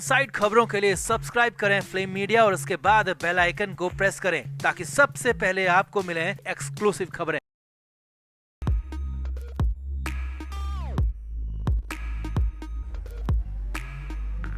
Side खबरों के लिए सब्सक्राइब करें फ्लेम मीडिया और उसके बाद बेल आइकन को प्रेस करें ताकि सबसे पहले आपको मिले एक्सक्लूसिव खबरें।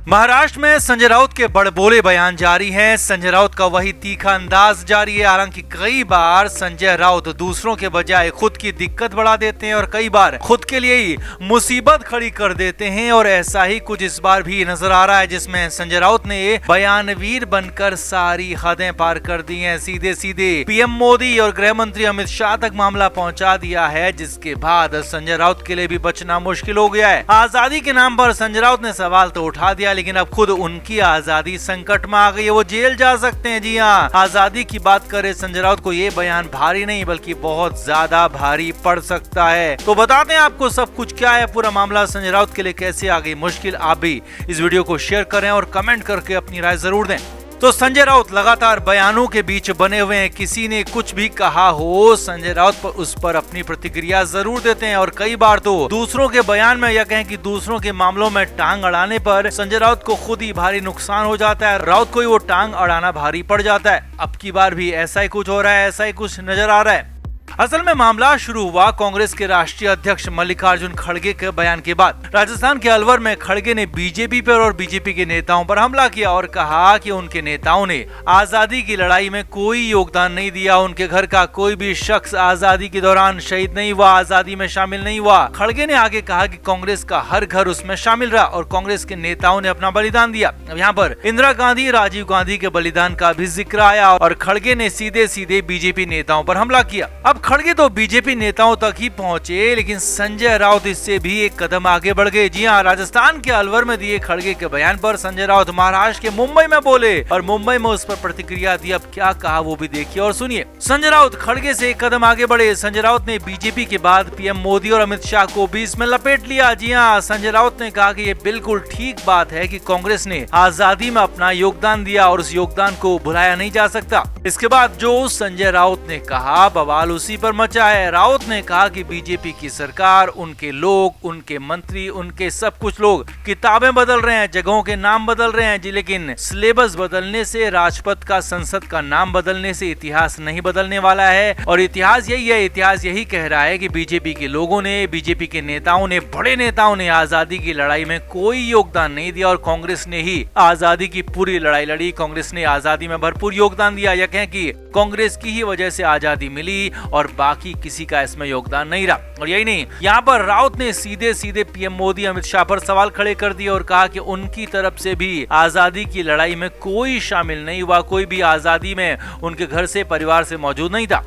महाराष्ट्र में संजय राउत के बड़बोले बयान जारी हैं। संजय राउत का वही तीखा अंदाज जारी है। हालांकि कई बार संजय राउत दूसरों के बजाय खुद की दिक्कत बढ़ा देते हैं और कई बार खुद के लिए ही मुसीबत खड़ी कर देते हैं और ऐसा ही कुछ इस बार भी नजर आ रहा है, जिसमें संजय राउत ने बयानवीर बनकर सारी हदें पार कर दी हैं। सीधे सीधे पीएम मोदी और गृह मंत्री अमित शाह तक मामला पहुंचा दिया है, जिसके बाद संजय राउत के लिए भी बचना मुश्किल हो गया है। आजादी के नाम पर संजय राउत ने सवाल तो उठा दिया, लेकिन अब खुद उनकी आजादी संकट में आ गई है। वो जेल जा सकते हैं। जी हाँ, आजादी की बात करें संजय राउत को ये बयान भारी नहीं बल्कि बहुत ज्यादा भारी पड़ सकता है। तो बताते हैं आपको सब कुछ क्या है, पूरा मामला संजय राउत के लिए कैसे आ गई मुश्किल। आप भी इस वीडियो को शेयर करें और कमेंट करके अपनी राय जरूर दें। तो संजय राउत लगातार बयानों के बीच बने हुए हैं। किसी ने कुछ भी कहा हो, संजय राउत उस पर अपनी प्रतिक्रिया जरूर देते हैं और कई बार तो दूसरों के बयान में या कहें कि दूसरों के मामलों में टांग अड़ाने पर संजय राउत को खुद ही भारी नुकसान हो जाता है। राउत को ही वो टांग अड़ाना भारी पड़ जाता है। अब की बार भी ऐसा ही कुछ हो रहा है, ऐसा ही कुछ नजर आ रहा है। असल में मामला शुरू हुआ कांग्रेस के राष्ट्रीय अध्यक्ष मल्लिकार्जुन खड़गे के बयान के बाद। राजस्थान के अलवर में खड़गे ने बीजेपी पर और बीजेपी के नेताओं पर हमला किया और कहा कि उनके नेताओं ने आजादी की लड़ाई में कोई योगदान नहीं दिया। उनके घर का कोई भी शख्स आजादी के दौरान शहीद नहीं हुआ, आजादी में शामिल नहीं हुआ। खड़गे ने आगे कहा कि कांग्रेस का हर घर उसमें शामिल रहा और कांग्रेस के नेताओं ने अपना बलिदान दिया। अब यहाँ पर इंदिरा गांधी, राजीव गांधी के बलिदान का भी जिक्र आया और खड़गे ने सीधे सीधे बीजेपी नेताओं पर हमला किया। अब खड़गे तो बीजेपी नेताओं तक ही पहुंचे, लेकिन संजय राउत इससे भी एक कदम आगे बढ़ गए। जी हां, राजस्थान के अलवर में दिए खड़गे के बयान पर संजय राउत महाराष्ट्र के मुंबई में बोले और मुंबई में उस पर प्रतिक्रिया दी। अब क्या कहा वो भी देखिए और सुनिए। संजय राउत खड़गे से एक कदम आगे बढ़े। संजय राउत ने बीजेपी के बाद पीएम मोदी और अमित शाह को भी इसमें लपेट लिया। जी हां, संजय राउत ने कहा कि ये बिल्कुल ठीक बात है कि कांग्रेस ने आजादी में अपना योगदान दिया और उस योगदान को भुलाया नहीं जा सकता। इसके बाद जो संजय राउत ने कहा, बवाल उसी पर मचा है। राउत ने कहा कि बीजेपी की सरकार, उनके लोग, उनके मंत्री, उनके सब कुछ लोग किताबें बदल रहे हैं, जगहों के नाम बदल रहे हैं जी, लेकिन सिलेबस बदलने से, राजपथ का, संसद का नाम बदलने से इतिहास नहीं बदलने वाला है। और इतिहास यही है, इतिहास यही कह रहा है कि बीजेपी के लोगों ने, बीजेपी के नेताओं ने, बड़े नेताओं ने आजादी की लड़ाई में कोई योगदान नहीं दिया और कांग्रेस ने ही आजादी की पूरी लड़ाई लड़ी। कांग्रेस ने आजादी में भरपूर योगदान दिया, या कहें कि कांग्रेस की ही वजह से आजादी मिली और बाकी किसी का इसमें योगदान नहीं रहा। और यही नहीं, यहाँ पर राउत ने सीधे सीधे पीएम मोदी, अमित शाह पर सवाल खड़े कर दिए और कहा कि उनकी तरफ से भी आजादी की लड़ाई में कोई शामिल नहीं हुआ, कोई भी आजादी में उनके घर से, परिवार से मौजूद नहीं था।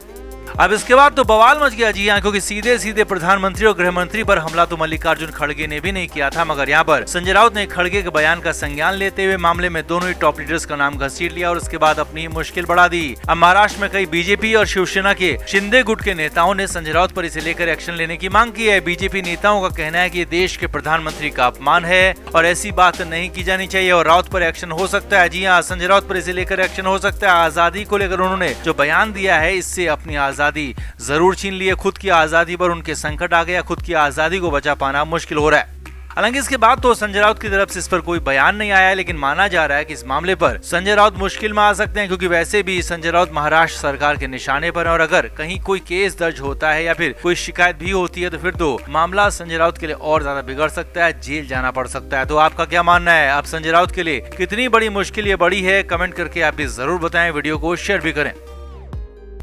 अब इसके बाद तो बवाल मच गया। जी हाँ, क्योंकि सीधे सीधे प्रधानमंत्री और गृह मंत्री पर हमला तो मल्लिकार्जुन खड़गे ने भी नहीं किया था, मगर यहाँ पर संजय राउत ने खड़गे के बयान का संज्ञान लेते हुए मामले में दोनों ही टॉप लीडर्स का नाम घसीट लिया और उसके बाद अपनी मुश्किल बढ़ा दी। अब महाराष्ट्र में कई बीजेपी और शिवसेना के शिंदे गुट के नेताओं ने संजय राउत पर इसे लेकर एक्शन लेने की मांग की है। बीजेपी नेताओं का कहना है कि देश के प्रधानमंत्री का अपमान है और ऐसी बात नहीं की जानी चाहिए और राउत पर एक्शन हो सकता है। जी हाँ, संजय राउत पर इसे लेकर एक्शन हो सकता है। आजादी को लेकर उन्होंने जो बयान दिया है, इससे अपनी आजादी जरूर छीन लिए। खुद की आजादी पर उनके संकट आ गया, खुद की आजादी को बचा पाना मुश्किल हो रहा है। हालांकि इसके बाद तो संजय राउत की तरफ से इस पर कोई बयान नहीं आया है, लेकिन माना जा रहा है कि इस मामले पर संजय राउत मुश्किल में आ सकते हैं, क्योंकि वैसे भी संजय राउत महाराष्ट्र सरकार के निशाने पर है और अगर कहीं कोई केस दर्ज होता है या फिर कोई शिकायत भी होती है तो फिर तो मामला संजय राउत के लिए और ज्यादा बिगड़ सकता है, जेल जाना पड़ सकता है। तो आपका क्या मानना है? अब संजय राउत के लिए कितनी बड़ी मुश्किल ये बड़ी है? कमेंट करके आप भी जरूर बताएं, वीडियो को शेयर भी करें।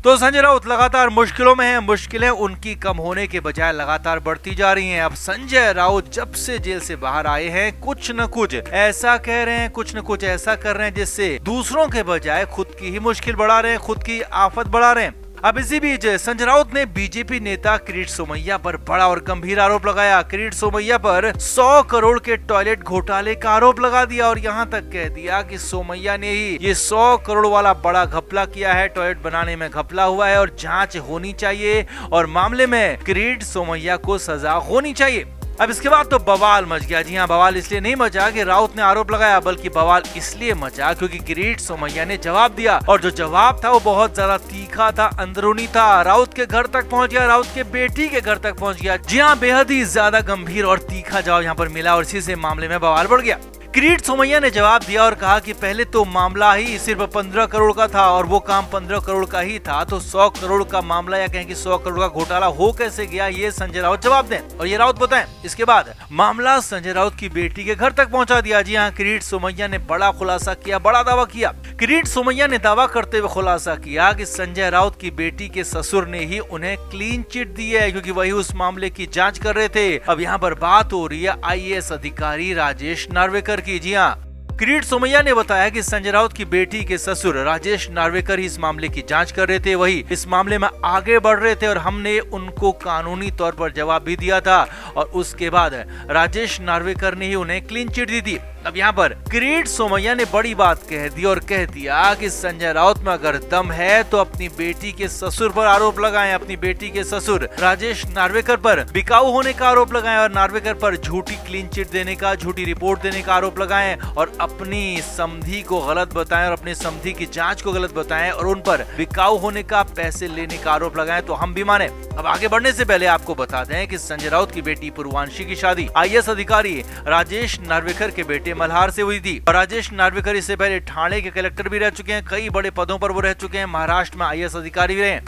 तो संजय राउत लगातार मुश्किलों में हैं। मुश्किलें उनकी कम होने के बजाय लगातार बढ़ती जा रही हैं। अब संजय राउत जब से जेल से बाहर आए हैं, कुछ न कुछ ऐसा कह रहे हैं, कुछ न कुछ ऐसा कर रहे हैं जिससे दूसरों के बजाय खुद की ही मुश्किल बढ़ा रहे हैं, खुद की आफत बढ़ा रहे हैं। अब इसी बीच संजय राउत ने बीजेपी नेता किरीट सोमैया पर बड़ा और गंभीर आरोप लगाया। किरीट सोमैया पर 100 करोड़ के टॉयलेट घोटाले का आरोप लगा दिया और यहां तक कह दिया कि सोमैया ने ही ये 100 करोड़ वाला बड़ा घपला किया है, टॉयलेट बनाने में घपला हुआ है और जांच होनी चाहिए और मामले में किरीट सोमैया को सजा होनी चाहिए। अब इसके बाद तो बवाल मच गया। जी हाँ, बवाल इसलिए नहीं मचा कि राउत ने आरोप लगाया, बल्कि बवाल इसलिए मचा क्योंकि किरीट सोमैया ने जवाब दिया और जो जवाब था वो बहुत ज्यादा तीखा था, अंदरूनी था, राउत के घर तक पहुंच गया, राउत के बेटी के घर तक पहुंच गया। जी हाँ, बेहद ही ज्यादा गंभीर और तीखा जवाब यहाँ पर मिला और इसी से मामले में बवाल बढ़ गया। किरीट सोमैया ने जवाब दिया और कहा कि पहले तो मामला ही सिर्फ 15 करोड़ का था और वो काम 15 करोड़ का ही था, तो 100 करोड़ का मामला या कहें कि 100 करोड़ का घोटाला हो कैसे गया, ये संजय राउत जवाब दें और ये राउत बताएं। इसके बाद मामला संजय राउत की बेटी के घर तक पहुंचा दिया। जी हाँ, किरीट सोमैया ने बड़ा खुलासा किया, बड़ा दावा किया। किरीट सोमैया ने दावा करते हुए खुलासा किया कि संजय राउत की बेटी के ससुर ने ही उन्हें क्लीन चिट दी है, क्योंकि वही उस मामले की जांच कर रहे थे। अब यहाँ पर बात हो रही है IAS अधिकारी राजेश नार्वेकर की। जी हाँ, किरीट सोमैया ने बताया कि संजय राउत की बेटी के ससुर राजेश नार्वेकर ही इस मामले की जांच कर रहे थे, वही इस मामले में आगे बढ़ रहे थे और हमने उनको कानूनी तौर पर जवाब भी दिया था और उसके बाद राजेश नार्वेकर ने ही उन्हें क्लीन चिट दी थी। अब यहाँ पर किरीट सोमैया ने बड़ी बात कह दी और कह दिया कि संजय राउत में अगर दम है तो अपनी बेटी के ससुर पर आरोप लगाएं, अपनी बेटी के ससुर राजेश नार्वेकर पर बिकाऊ होने का आरोप लगाएं और नार्वेकर पर झूठी क्लीन चिट देने का, झूठी रिपोर्ट देने का आरोप लगाएं और अपनी समधी को गलत बताएं और अपनी समधी की जांच को गलत बताएं और उन पर बिकाऊ होने का, पैसे लेने का आरोप लगाएं तो हम भी माने। अब आगे बढ़ने से पहले आपको बता दें कि संजय राउत की बेटी पूर्वांशी की शादी IAS अधिकारी राजेश नार्वेकर के बेटे मल्हार से हुई थी और राजेश नार्वेकर इससे पहले ठाणे के कलेक्टर भी रह चुके हैं, कई बड़े पदों पर वो रह चुके हैं, महाराष्ट्र में IAS अधिकारी भी रहे।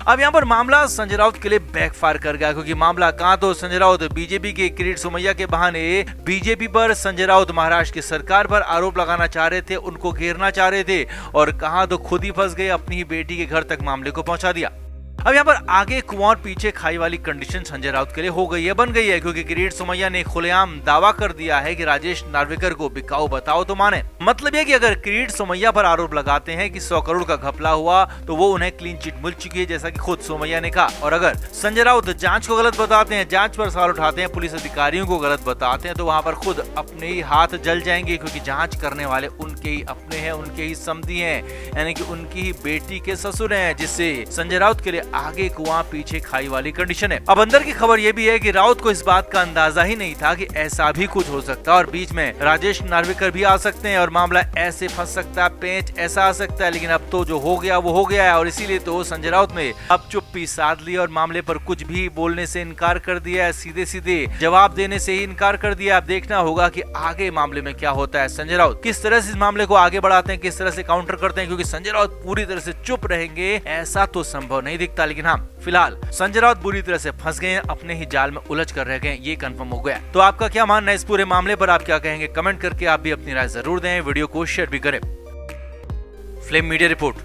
अब यहाँ पर मामला संजय राउत के लिए बैकफायर कर गया, क्योंकि मामला कहाँ तो संजय राउत बीजेपी के किरीट सोमैया के बहाने बीजेपी पर, संजय राउत महाराष्ट्र की सरकार पर आरोप लगाना चाह रहे थे, उनको घेरना चाह रहे थे और कहाँ तो खुद ही फंस गए, अपनी ही बेटी के घर तक मामले को पहुंचा दिया। अब यहाँ पर आगे कुआं और पीछे खाई वाली कंडीशन संजय राउत के लिए हो गई है, बन गई है, क्योंकि किरीट सोमैया ने खुलेआम दावा कर दिया है कि राजेश नार्वेकर को बिकाऊ बताओ तो माने। मतलब यह कि अगर किरीट सोमैया पर आरोप लगाते हैं कि 100 करोड़ का घपला हुआ तो वो उन्हें क्लीन चिट मिल चुकी है, जैसा कि खुद सोमैया ने कहा। और अगर संजय राउत जांच को गलत बताते हैं, जांच पर सवाल उठाते हैं, पुलिस अधिकारियों को गलत बताते हैं, तो वहां पर खुद अपने ही हाथ जल जाएंगे, क्योंकि जांच करने वाले उनके ही अपने हैं, उनके ही समधी हैं, यानी कि उनकी ही बेटी के ससुर हैं, जिससे संजय राउत के लिए आगे कुआं पीछे खाई वाली कंडीशन है। अब अंदर की खबर यह भी है कि राउत को इस बात का अंदाजा ही नहीं था कि ऐसा भी कुछ हो सकता है और बीच में राजेश नार्वेकर भी आ सकते हैं और मामला ऐसे फंस सकता है, पेंच ऐसा आ सकता है। लेकिन अब तो जो हो गया वो हो गया है और इसीलिए तो संजय राउत ने अब चुप्पी साध ली और मामले पर कुछ भी बोलने से इनकार कर दिया है, सीधे सीधे जवाब देने से ही इनकार कर दिया। अब देखना होगा कि आगे मामले में क्या होता है, संजय राउत किस तरह से इस मामले को आगे बढ़ाते हैं, किस तरह से काउंटर करते हैं, क्योंकि संजय राउत पूरी तरह से चुप रहेंगे ऐसा तो संभव नहीं दिखता। लेकिन हाँ, फिलहाल संजय राउत बुरी तरह से फंस गए हैं, अपने ही जाल में उलझ कर रह गए, ये कंफर्म हो गया। तो आपका क्या मानना है इस पूरे मामले पर, आप क्या कहेंगे कमेंट करके आप भी अपनी राय जरूर दें, वीडियो को शेयर भी करें। Flame media report.